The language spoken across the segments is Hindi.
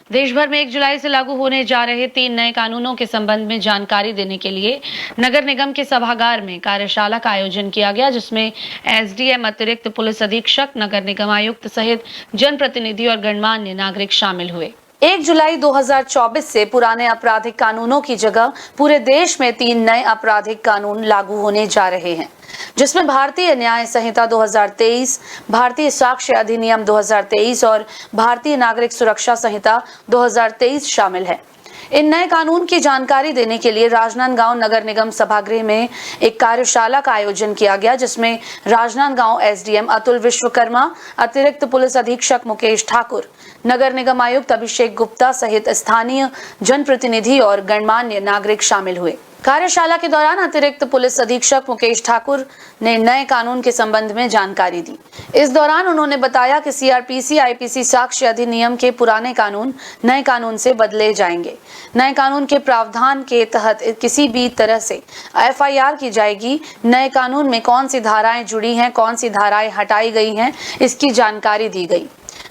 देश भर में 1 जुलाई से लागू होने जा रहे 3 नए कानूनों के संबंध में जानकारी देने के लिए नगर निगम के सभागार में कार्यशाला का आयोजन किया गया, जिसमें एसडीएम, अतिरिक्त पुलिस अधीक्षक, नगर निगम आयुक्त सहित जनप्रतिनिधि और गणमान्य नागरिक शामिल हुए। 1 जुलाई 2024 से पुराने आपराधिक कानूनों की जगह पूरे देश में 3 नए आपराधिक कानून लागू होने जा रहे हैं, जिसमें भारतीय न्याय संहिता 2023, भारतीय साक्ष्य अधिनियम 2023 और भारतीय नागरिक सुरक्षा संहिता 2023 शामिल है। इन नए कानून की जानकारी देने के लिए राजनांदगांव नगर निगम सभागृह में एक कार्यशाला का आयोजन किया गया, जिसमें राजनांदगांव एसडीएम अतुल विश्वकर्मा, अतिरिक्त पुलिस अधीक्षक मुकेश ठाकुर, नगर निगम आयुक्त अभिषेक गुप्ता सहित स्थानीय जनप्रतिनिधि और गणमान्य नागरिक शामिल हुए। कार्यशाला के दौरान अतिरिक्त पुलिस अधीक्षक मुकेश ठाकुर ने नए कानून के संबंध में जानकारी दी। इस दौरान उन्होंने बताया कि सीआरपीसी, आईपीसी, साक्ष्य अधिनियम के पुराने कानून नए कानून से बदले जाएंगे। नए कानून के प्रावधान के तहत किसी भी तरह से एफआईआर की जाएगी। नए कानून में कौन सी धाराएं जुड़ी हैं, कौन सी धाराएं हटाई गई हैं, इसकी जानकारी दी गई।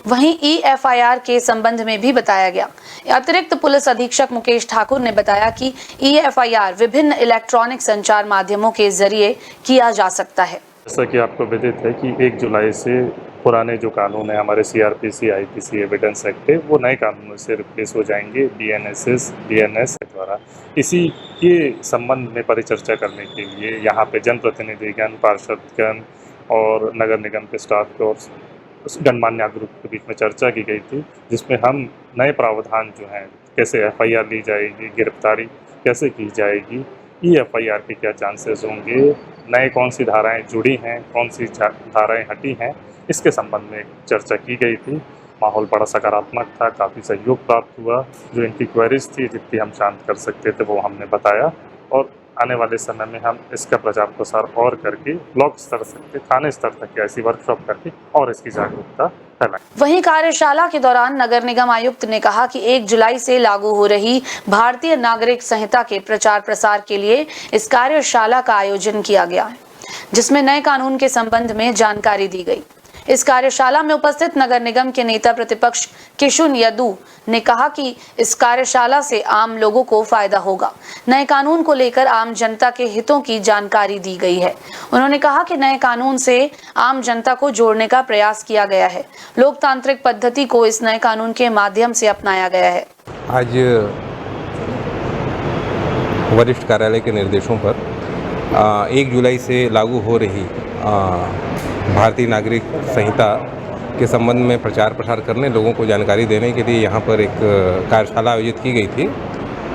वहीं ईएफआईआर के संबंध में भी बताया गया। अतिरिक्त पुलिस अधीक्षक मुकेश ठाकुर ने बताया कि ईएफआईआर विभिन्न इलेक्ट्रॉनिक संचार माध्यमों के जरिए किया जा सकता है। जैसा कि आपको विदित है कि 1 जुलाई से पुराने जो कानून है हमारे सीआरपीसी, आईपीसी, एविडेंस एक्ट, वो नए कानूनों से रिप्लेस हो जाएंगे बीएनएसएस, डीएनएस द्वारा। इसी के संबंध में परिचर्चा करने के लिए यहाँ पे जनप्रतिनिधिगण, पार्षदगण और नगर निगम के स्टाफ और गणमान्य नागरिक के बीच में चर्चा की गई थी, जिसमें हम नए प्रावधान जो हैं, कैसे एफआईआर ली जाएगी, गिरफ्तारी कैसे की जाएगी, ईएफआईआर के क्या चांसेस होंगे, नए कौन सी धाराएं जुड़ी हैं, कौन सी धाराएं हटी हैं, इसके संबंध में चर्चा की गई थी। माहौल बड़ा सकारात्मक था, काफ़ी सहयोग प्राप्त हुआ। जो इनकी क्वेरीज थी, जितनी हम शांत कर सकते थे वो हमने बताया, और आने वाले समय में हम इसका प्रचार प्रसार और करके ब्लॉक स्तर से थाने स्तर तक ऐसी वर्कशॉप करके और इसकी जागरूकता फैलाएं। वहीं कार्यशाला के दौरान नगर निगम आयुक्त ने कहा कि 1 जुलाई से लागू हो रही भारतीय नागरिक संहिता के प्रचार प्रसार के लिए इस कार्यशाला का आयोजन किया गया है, जिसमें नए कानून के संबंध में जानकारी दी गई। इस कार्यशाला में उपस्थित नगर निगम के नेता प्रतिपक्ष किशुन यदू ने कहा कि इस कार्यशाला से आम लोगों को फायदा होगा। नए कानून को लेकर आम जनता के हितों की जानकारी दी गई है। उन्होंने कहा कि नए कानून से आम जनता को जोड़ने का प्रयास किया गया है। लोकतांत्रिक पद्धति को इस नए कानून के माध्यम से अपनाया गया है। आज वरिष्ठ कार्यालय के निर्देशों पर 1 जुलाई से लागू हो रही भारतीय नागरिक संहिता के संबंध में प्रचार प्रसार करने, लोगों को जानकारी देने के लिए यहाँ पर एक कार्यशाला आयोजित की गई थी,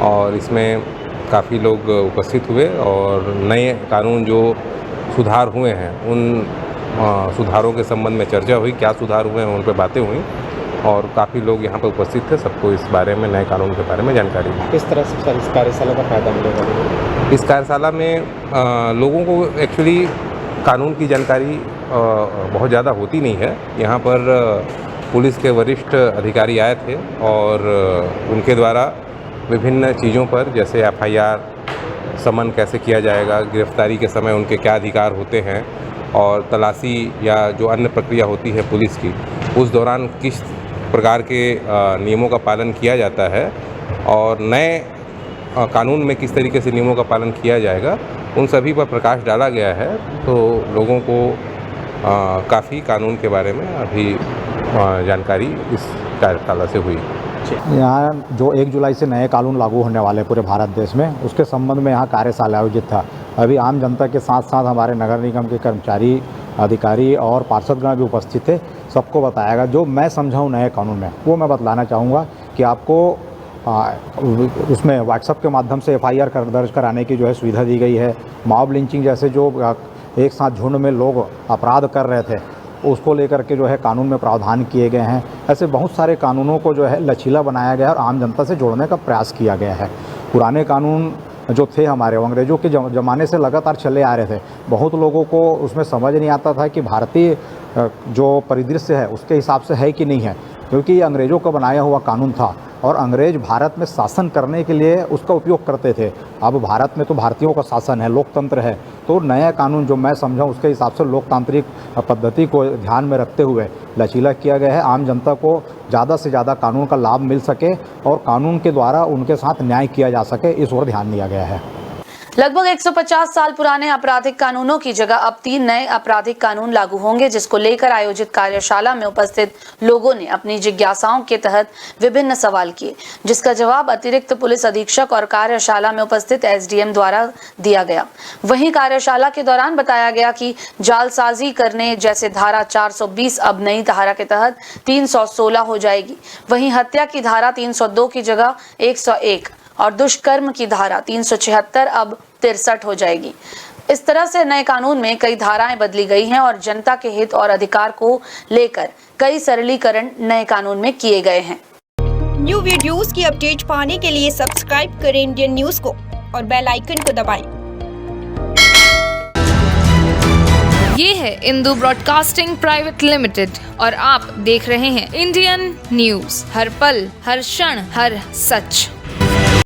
और इसमें काफ़ी लोग उपस्थित हुए और नए कानून जो सुधार हुए हैं उन सुधारों के संबंध में चर्चा हुई। क्या सुधार हुए हैं उन पर बातें हुई, और काफ़ी लोग यहाँ पर उपस्थित थे। सबको इस बारे में, नए कानून के बारे में जानकारी दी। किस तरह से इस कार्यशाला का फायदा मिलेगा? इस कार्यशाला में लोगों को एक्चुअली कानून की जानकारी बहुत ज़्यादा होती नहीं है। यहाँ पर पुलिस के वरिष्ठ अधिकारी आए थे और उनके द्वारा विभिन्न चीज़ों पर, जैसे एफआईआर, समन कैसे किया जाएगा, गिरफ्तारी के समय उनके क्या अधिकार होते हैं, और तलाशी या जो अन्य प्रक्रिया होती है पुलिस की, उस दौरान किस प्रकार के नियमों का पालन किया जाता है, और नए कानून में किस तरीके से नियमों का पालन किया जाएगा, उन सभी पर प्रकाश डाला गया है। तो लोगों को काफ़ी कानून के बारे में अभी जानकारी इस कार्यशाला से हुई। यहाँ जो 1 जुलाई से नए कानून लागू होने वाले पूरे भारत देश में, उसके संबंध में यहाँ कार्यशाला आयोजित था। अभी आम जनता के साथ साथ हमारे नगर निगम के कर्मचारी, अधिकारी और पार्षदगण भी उपस्थित थे। सबको बताएगा जो मैं समझाऊँ नए कानून में, वो मैं बतलाना चाहूँगा कि आपको उसमें व्हाट्सएप के माध्यम से एफआईआर दर्ज कराने की जो है सुविधा दी गई है। मॉब लिंचिंग जैसे जो एक साथ झुंड में लोग अपराध कर रहे थे, उसको लेकर के जो है कानून में प्रावधान किए गए हैं। ऐसे बहुत सारे कानूनों को जो है लचीला बनाया गया और आम जनता से जोड़ने का प्रयास किया गया है। पुराने कानून जो थे हमारे, वो अंग्रेज़ों के ज़माने से लगातार चले आ रहे थे। बहुत लोगों को उसमें समझ नहीं आता था कि भारतीय जो परिदृश्य है उसके हिसाब से है कि नहीं है, क्योंकि ये अंग्रेज़ों का बनाया हुआ कानून था और अंग्रेज़ भारत में शासन करने के लिए उसका उपयोग करते थे। अब भारत में तो भारतीयों का शासन है, लोकतंत्र है, तो नया कानून जो मैं समझा उसके हिसाब से लोकतांत्रिक पद्धति को ध्यान में रखते हुए लचीला किया गया है। आम जनता को ज़्यादा से ज़्यादा कानून का लाभ मिल सके और कानून के द्वारा उनके साथ न्याय किया जा सके, इस ओर ध्यान दिया गया है। लगभग 150 साल पुराने आपराधिक कानूनों की जगह अब 3 नए आपराधिक कानून लागू होंगे, जिसको लेकर आयोजित कार्यशाला में उपस्थित लोगों ने अपनी जिज्ञासाओं के तहत विभिन्न सवाल किए, जिसका जवाब अतिरिक्त पुलिस अधीक्षक और कार्यशाला में उपस्थित एसडीएम द्वारा दिया गया। वहीं कार्यशाला के दौरान बताया गया कि जालसाजी करने जैसे धारा 420 अब नई धारा के तहत 316 हो जाएगी। वहीं हत्या की धारा 302 की जगह 101 और दुष्कर्म की धारा 376 अब 63 हो जाएगी। इस तरह से नए कानून में कई धाराएं बदली गई हैं और जनता के हित और अधिकार को लेकर कई सरलीकरण नए कानून में किए गए हैं। न्यू वीडियोस की अपडेट पाने के लिए सब्सक्राइब करें इंडियन न्यूज को और बेल आइकन को दबाएं। ये है इंदू ब्रॉडकास्टिंग प्राइवेट लिमिटेड और आप देख रहे हैं इंडियन न्यूज, हर पल, हर क्षण, हर सच।